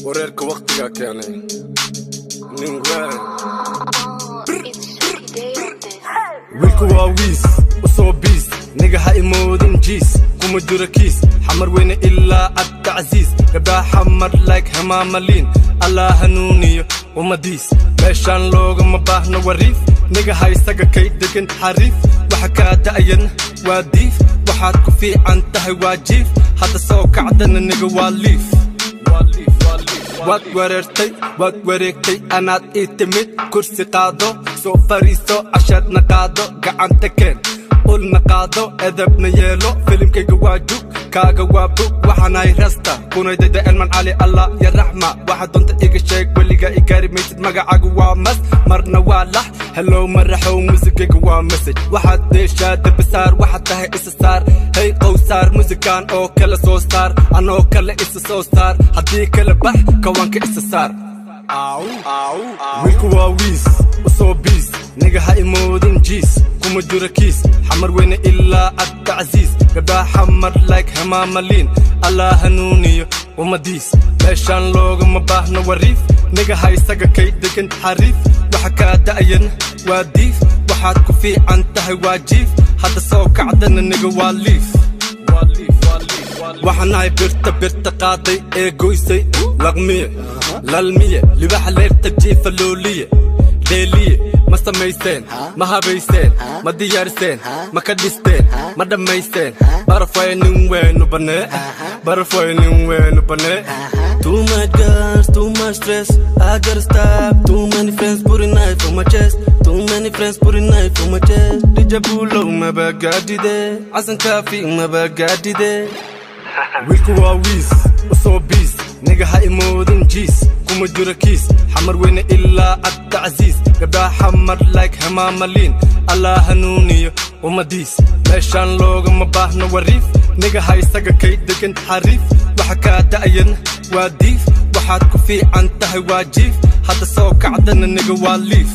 wareerka waqtiga keenay nin weyn wiilku waa wiis usoo biis niga ha imoodin jiis kuma jiro kiis xamar weyne ilaa cabdicasiis gabdhaa xamar like hamaamaliin allah hanuuniyo ummadiis meeshaan loogama baahno wariif niga haysaga kay degan xariif waxa kaa da'yan waa diif waxaad ku fiican tahay waa jiif hadda soo kacdana niga waa liif waad wareertay waad wareegtay anaad ii timid kursi qaado soo fariiso cashaadna qaado gacanta keen ulna qaado edabna yeelo filimkayga waa jug kaaga waa bug waxaanahay rasta kunaydayda elman cali allah ya raxma waxa doonta iga sheeg weliga i gaari maysid magacaagu waa mas marna waa lax hellow maraxow muusigayga waa mesaj waxaad deeshaa derbisaar waxaad tahay isa saar hey qowsaar muusikaan oo kale soo saar anoo kale isa soo saar haddii kale bax kawaanka isa saar wiilku waa wiis usoo biis niga ha imoodin jiis kuma jiro kiis xamar weyne ilaa cabdicasiis gabdhaa xamar like hamaamaliin allah hanuuniyo ummadiis meeshaan loogama baahno wariif niga haysaga kay degan xariif waxa kaa da'yan waa diif waxaad ku fiican tahay waa jiif hadda soo kacdana niga waa liif waxaanahay birta qaaday ee goysay laqmiye lalmiye libaxa leerta jiifa looliye deeliye ma samaysteen ma habaysteen ma diyaariseen ma ka dhisteen ma dhammaysteen barafay nin weynu banee barafay nin weynu banee Too much girls, too much stress. I gotta stop. Too many friends put a knife on my chest. Too many friends put a knife on my chest. DJ Bulo ma bagadi de Asan Kafi ma bagadi de wiilku waa wiis usoo biis niga ha imoodin jiis kuma jiro kiis xamar weyne ilaa cabdicasiis gabdhaa xamar like hamaamaliin allah hanuuniyo ummadiis meeshaan loogama baahno wariif niga haysaga kay degan xariif waxa kaa da'yan waa diif waxaad ku fiican tahay waa jiif hadda soo kacdana niga waa liif